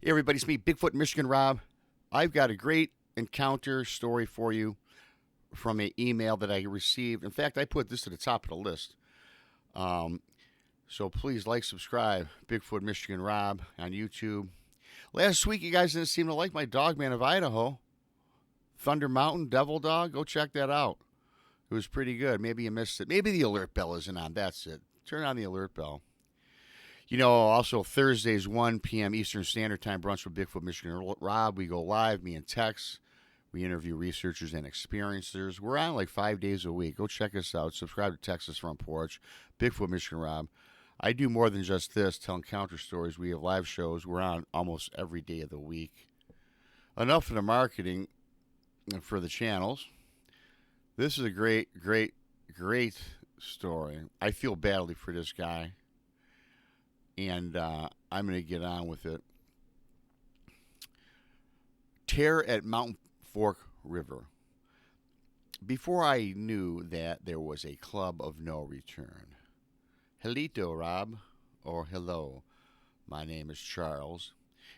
Hey everybody, it's me, Bigfoot Michigan Rob. I've got a great encounter story for you from an email that I received. In fact, I put this to the top of the list. Um, so please like, subscribe, Bigfoot Michigan Rob on YouTube. Last week, you guys didn't seem to like my dog man of Idaho, Thunder Mountain Devil Dog. Go check that out. It was pretty good. Maybe you missed it. Maybe the alert bell isn't on. That's it. Turn on the alert bell. Also Thursdays, 1 p.m. Eastern Standard Time, brunch with Bigfoot Michigan Rob. We go live, me and Tex. We interview researchers and experiencers. We're on like 5 days a week. Go check us out. Subscribe to Texas Front Porch, Bigfoot Michigan Rob. I do more than just this, tell encounter stories. We have live shows. We're on almost every day of the week. Enough of the marketing for the channels. This is a great story. I feel badly for this guy. And I'm going to get on with it. Tear at Mountain Fork River. Before I knew that there was a club of no return. Helito, Rob, or hello. My name is Charles,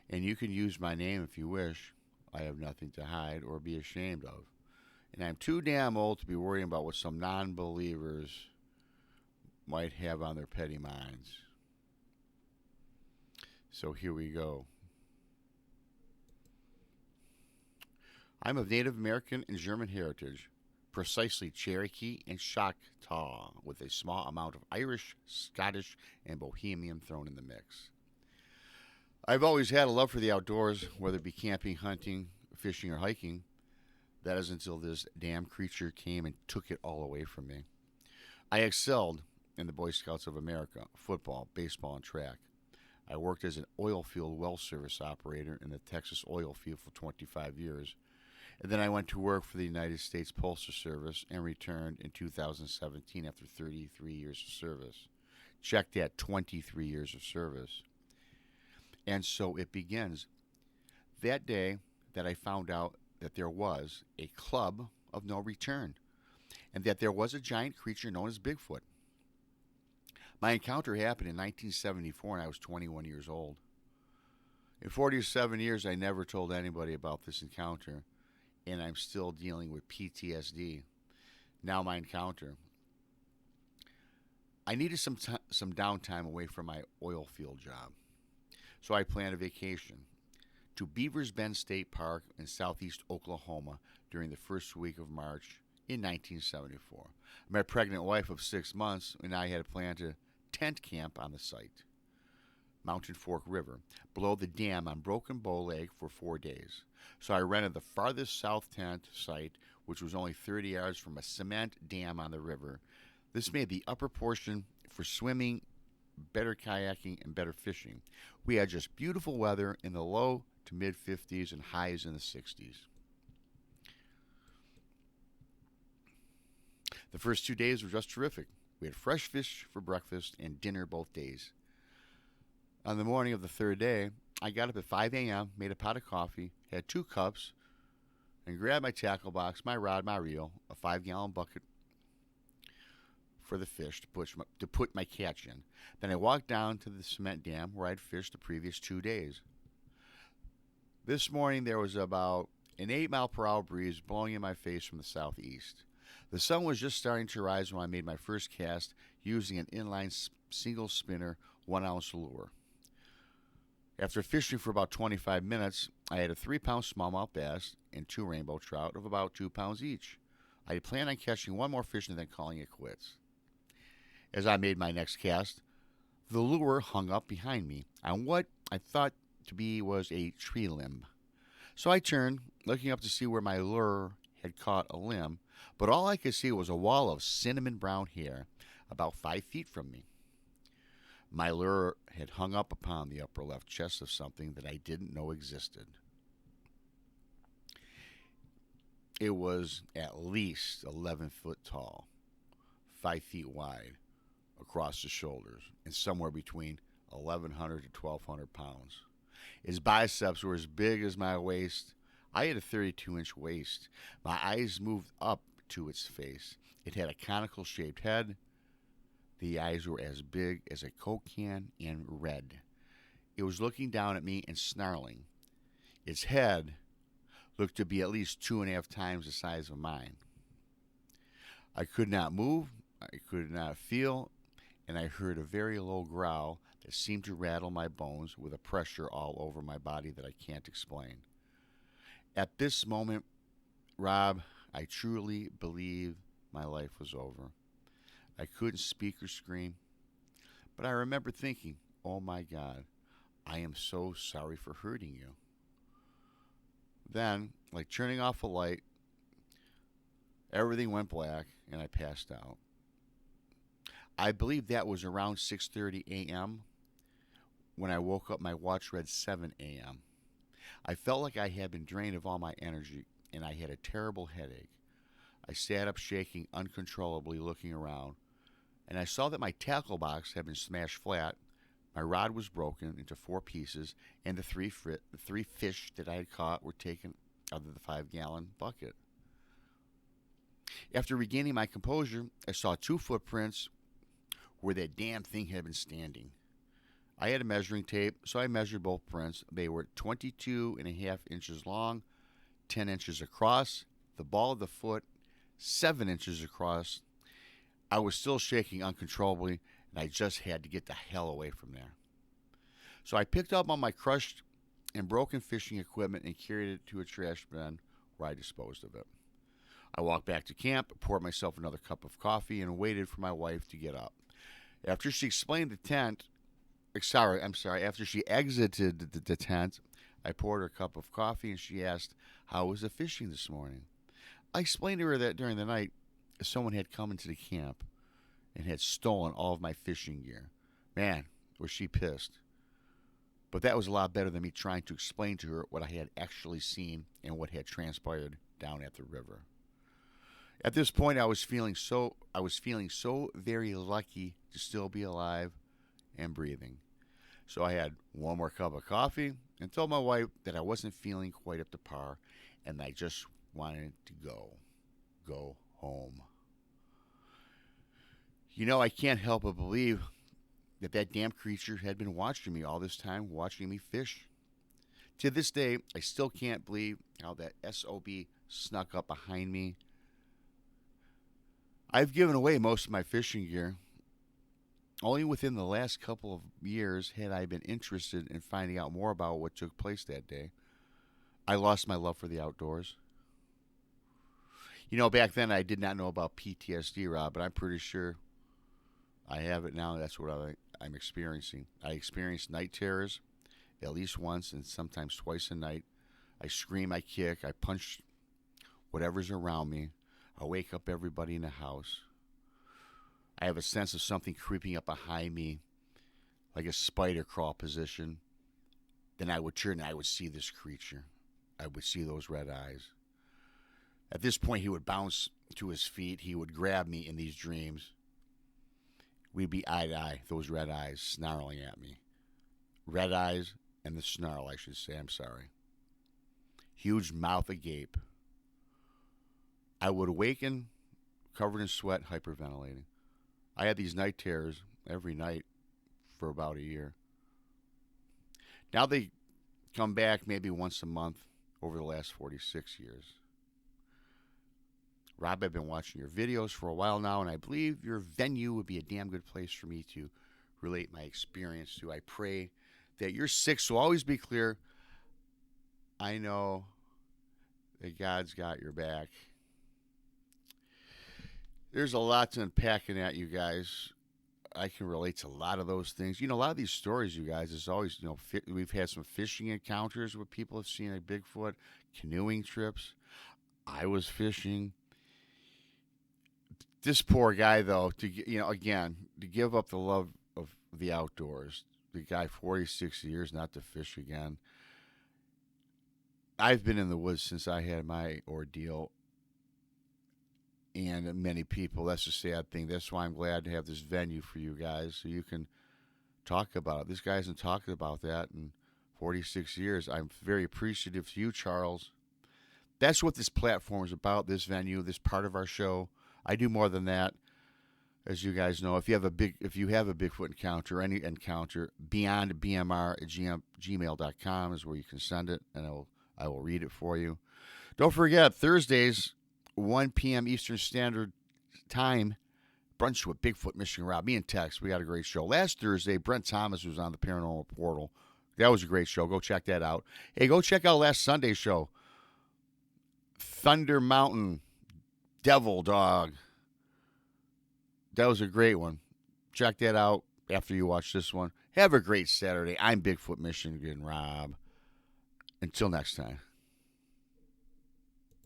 and you can use my name if you wish. I have nothing to hide or be ashamed of. And I'm too damn old to be worrying about what some non believers might have on their petty minds. So here we go. I'm of Native American and German heritage, precisely Cherokee and Choctaw, with a small amount of Irish, Scottish, and Bohemian thrown in the mix. I've always had a love for the outdoors, whether it be camping, hunting, fishing, or hiking. That is until this damn creature came and took it all away from me. I excelled in the Boy Scouts of America, football, baseball, and track. I worked as an oil field well service operator in the Texas oil field for 25 years. And then I went to work for the United States Postal Service and returned in 2017 after 33 years of service. Check that, 23 years of service. And so it begins. That day that I found out that there was a club of no return and that there was a giant creature known as Bigfoot. My encounter happened in 1974 and I was 21 years old. In 47 years, I never told anybody about this encounter, and I'm still dealing with PTSD. Now my encounter. I needed some downtime away from my oil field job, so I planned a vacation to Beavers Bend State Park in southeast Oklahoma during the first week of March in 1974. My pregnant wife of 6 months and I had planned to tent camp on the site, Mountain Fork River, below the dam on Broken Bow Lake for 4 days. So I rented the farthest south tent site, which was only 30 yards from a cement dam on the river. This made the upper portion for swimming, better kayaking, and better fishing. We had just beautiful weather in the low to mid 50s and highs in the 60s. The first 2 days were just terrific. We had fresh fish for breakfast and dinner both days. On the morning of the third day, I got up at 5 a.m., made a pot of coffee, had 2 cups, and grabbed my tackle box, my rod, my reel, a 5-gallon bucket for the fish to put my catch in. Then I walked down to the cement dam where I'd fished the previous 2 days. This morning there was about an 8-mile-per-hour breeze blowing in my face from the southeast. The sun was just starting to rise when I made my first cast using an inline single spinner 1-ounce lure. After fishing for about 25 minutes, I had a 3-pound smallmouth bass and 2 rainbow trout of about 2 pounds each. I had planned on catching one more fish and then calling it quits. As I made my next cast, the lure hung up behind me on what I thought to be was a tree limb. So I turned, looking up to see where my lure had caught a limb, but all I could see was a wall of cinnamon brown hair about 5 feet from me. My lure had hung up upon the upper left chest of something that I didn't know existed. It was at least 11 foot tall, 5 feet wide across the shoulders, and somewhere between 1,100 to 1,200 pounds. His biceps were as big as my waist. I had a 32-inch waist. My eyes moved up to its face. It had a conical-shaped head. The eyes were as big as a Coke can and red. It was looking down at me and snarling. Its head looked to be at least 2.5 times the size of mine. I could not move, I could not feel, and I heard a very low growl that seemed to rattle my bones with a pressure all over my body that I can't explain. At this moment, Rob, I truly believe my life was over. I couldn't speak or scream, but I remember thinking, oh my God, I am so sorry for hurting you. Then, like turning off a light, everything went black and I passed out. I believe that was around 6:30 a.m. When I woke up, my watch read 7 a.m. I felt like I had been drained of all my energy and I had a terrible headache. I sat up shaking uncontrollably, looking around, and I saw that my tackle box had been smashed flat. My rod was broken into 4 pieces, and the three fish that I had caught were taken out of the 5-gallon bucket. After regaining my composure, I saw 2 footprints where that damn thing had been standing. I had a measuring tape, so I measured both prints. They were 22.5 inches long, 10 inches across, the ball of the foot 7 inches across. I was still shaking uncontrollably, and I just had to get the hell away from there. So I picked up all my crushed and broken fishing equipment and carried it to a trash bin where I disposed of it. I walked back to camp, poured myself another cup of coffee, and waited for my wife to get up. After she explained the tent, after she exited the tent, I poured her a cup of coffee and she asked, how was the fishing this morning? I explained to her that during the night, someone had come into the camp and had stolen all of my fishing gear. Man, was she pissed. But that was a lot better than me trying to explain to her what I had actually seen and what had transpired down at the river. At this point, I was feeling so very lucky to still be alive and breathing. So I had one more cup of coffee and told my wife that I wasn't feeling quite up to par and I just wanted to go home. You know, I can't help but believe that damn creature had been watching me all this time, watching me fish. To this day, I still can't believe how that SOB snuck up behind me. I've given away most of my fishing gear. Only within the last couple of years had I been interested in finding out more about what took place that day. I lost my love for the outdoors. You know, back then I did not know about PTSD, Rob, but I'm pretty sure I have it now. That's what I'm experiencing. I experience night terrors at least once and sometimes twice a night. I scream, I kick, I punch whatever's around me. I wake up everybody in the house. I have a sense of something creeping up behind me, like a spider crawl position. Then I would turn and I would see this creature. I would see those red eyes. At this point, he would bounce to his feet. He would grab me in these dreams. We'd be eye to eye, those red eyes snarling at me. Red eyes and the snarl, I should say. I'm sorry. Huge mouth agape. I would awaken covered in sweat, hyperventilating. I had these night terrors every night for about a year. Now they come back maybe once a month over the last 46 years. Rob, I've been watching your videos for a while now, and I believe your venue would be a damn good place for me to relate my experience to. I pray that your 6 will always be clear. I know that God's got your back. There's a lot to unpacking at you guys. I can relate to a lot of those things. You know, a lot of these stories, you guys, is always, you know, we've had some fishing encounters where people have seen a Bigfoot, canoeing trips. I was fishing. This poor guy, though, to give up the love of the outdoors. The guy, 46 years, not to fish again. I've been in the woods since I had my ordeal. And many people, that's a sad thing. That's why I'm glad to have this venue for you guys so you can talk about it. This guy hasn't talked about that in 46 years. I'm very appreciative to you, Charles. That's what this platform is about, this venue, this part of our show. I do more than that. As you guys know, if you have a Bigfoot encounter, any encounter, beyondbmr@gmail.com is where you can send it, and I will read it for you. Don't forget, Thursdays, 1 p.m. Eastern Standard Time, Brunch with Bigfoot Mission Rob. Me and Tex, we got a great show. Last Thursday, Brent Thomas was on the Paranormal Portal. That was a great show. Go check that out. Hey, go check out last Sunday's show. Thunder Mountain Devil Dog. That was a great one. Check that out after you watch this one. Have a great Saturday. I'm Bigfoot Michigan Rob. Until next time.